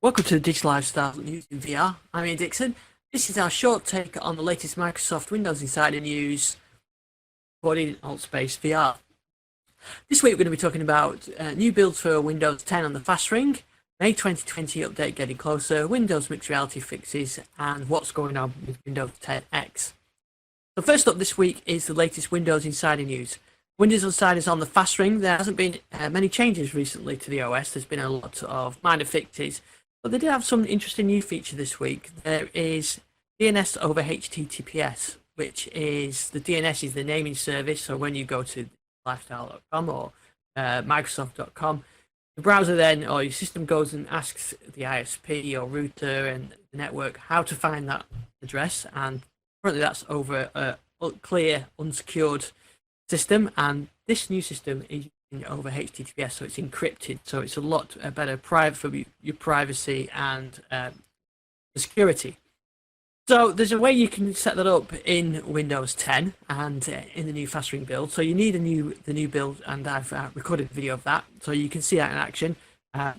Welcome to the Digital Lifestyle using VR. I'm Ian Dixon. This is our short take on the latest Microsoft Windows Insider news recorded in AltspaceVR. This week we're going to be talking about new builds for Windows 10 on the fast ring, May 2020 update getting closer, Windows mixed reality fixes, and what's going on with Windows 10X. So first up this week is the latest Windows Insider news. Windows Insider's on the fast ring. There hasn't been many changes recently to the OS. There's been a lot of minor fixes. But they did have some interesting new feature this week. There is DNS over HTTPS, which is the DNS is the naming service. So when you go to lifestyle.com or Microsoft.com, the browser then or your system goes and asks the ISP or router and the network how to find that address. And currently that's over a clear, unsecured system. And this new system is over HTTPS, so it's encrypted, so it's a lot better private for your privacy and security. So there's a way you can set that up in Windows 10 and in the new fast ring build. So you need the new build, and I've recorded a video of that, so you can see that in action. A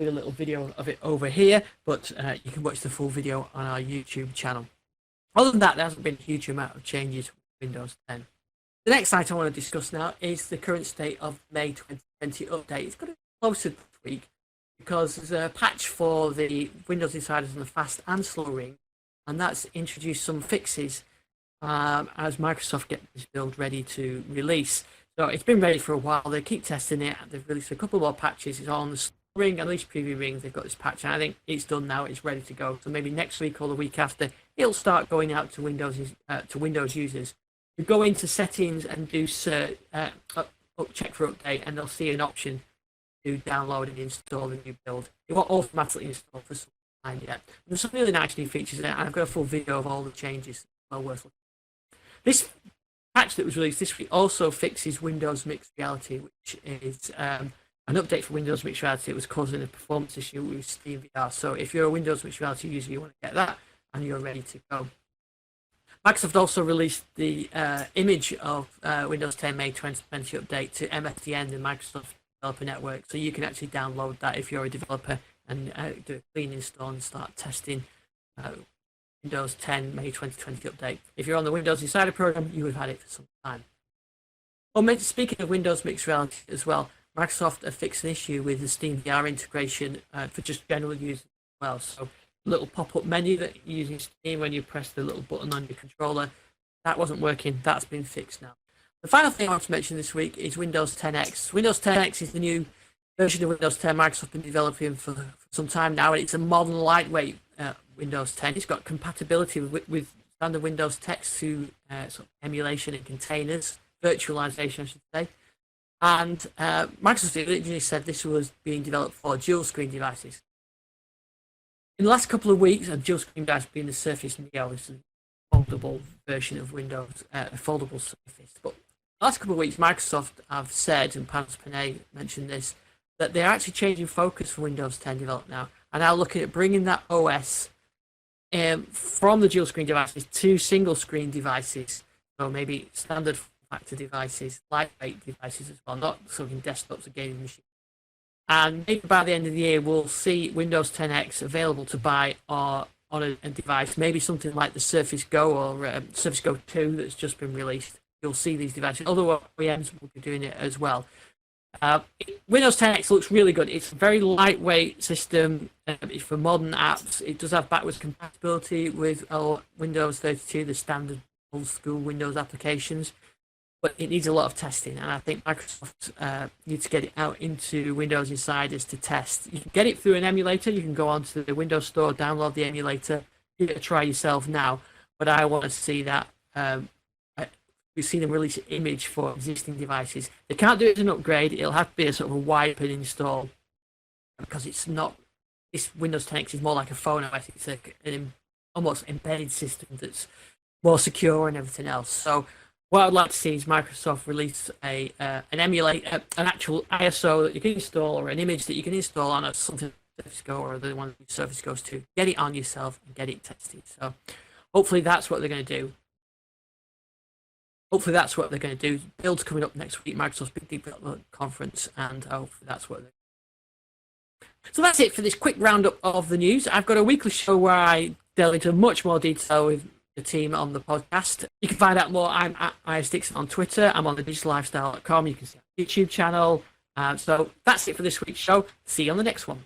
little video of it over here, but you can watch the full video on our YouTube channel. Other than that, there hasn't been a huge amount of changes with Windows 10. The next item I want to discuss now is the current state of May 2020 update. It's got a closer this week because there's a patch for the Windows Insiders on the fast and slow ring, and that's introduced some fixes as Microsoft gets this build ready to release. So it's been ready for a while. They keep testing it. They've released a couple more patches. It's on the slow ring, at least preview ring. They've got this patch, and I think it's done now. It's ready to go. So maybe next week or the week after, it'll start going out to Windows users. You go into settings and do check for update, and they'll see an option to download and install the new build. It won't automatically install for some time yet. There's some really nice new features in it, and I've got a full video of all the changes. Well worth looking at. This patch that was released this week also fixes Windows Mixed Reality, which is an update for Windows Mixed Reality. It was causing a performance issue with SteamVR. So if you're a Windows Mixed Reality user, you want to get that, and you're ready to go. Microsoft also released the image of Windows 10 May 2020 update to MSDN, the Microsoft Developer Network, so you can actually download that if you're a developer and do a clean install and start testing Windows 10 May 2020 update. If you're on the Windows Insider program, you would have had it for some time. Well, speaking of Windows Mixed Reality as well, Microsoft have fixed an issue with the SteamVR integration for just general users as well. So little pop-up menu that you're using Steam when you press the little button on your controller, that wasn't working. That's been fixed now. The final thing I want to mention this week is Windows 10X. Windows 10X is the new version of Windows 10 Microsoft has been developing for some time now, and it's a modern, lightweight Windows 10. It's got compatibility with standard Windows text to sort of emulation and containers, virtualization, I should say. And Microsoft originally said this was being developed for dual-screen devices. In the last couple of weeks, a dual screen device being the Surface Neo, is a foldable version of Windows, a foldable Surface. But the last couple of weeks, Microsoft have said, and Panos Panay mentioned this, that they're actually changing focus for Windows 10 development now, and now looking at bringing that OS from the dual screen devices to single screen devices. So maybe standard factor devices, lightweight devices as well, not something desktops or gaming machines. And maybe by the end of the year, we'll see Windows 10X available to buy on a device, maybe something like the Surface Go or Surface Go 2 that's just been released. You'll see these devices. Other OEMs will be doing it as well. Windows 10X looks really good. It's a very lightweight system. It's for modern apps. It does have backwards compatibility with Windows 32, the standard old school Windows applications. But it needs a lot of testing, and I think Microsoft needs to get it out into Windows Insiders to test. You can get it through an emulator. You can go onto the Windows Store, download the emulator, give it a try yourself now. But I want to see that. We've seen them release an image for existing devices. They can't do it as an upgrade. It'll have to be a sort of a wipe and install because it's not. This Windows 10X is more like a phone OS. It's an almost embedded system that's more secure and everything else. So what I'd like to see is Microsoft release an emulator, an actual ISO that you can install, or an image that you can install on something Surface Go or the one that Surface goes to. Get it on yourself and get it tested. So hopefully that's what they're going to do. Hopefully that's what they're going to do. Build's coming up next week, Microsoft's big development conference, and hopefully that's what they're So that's it for this quick roundup of the news. I've got a weekly show where I delve into much more detail with the team on the podcast. You can find out more. I'm at ISDixon on Twitter. I'm on thedigital.lifestyle.com. You can see our YouTube channel. So that's it for this week's show. See you on the next one.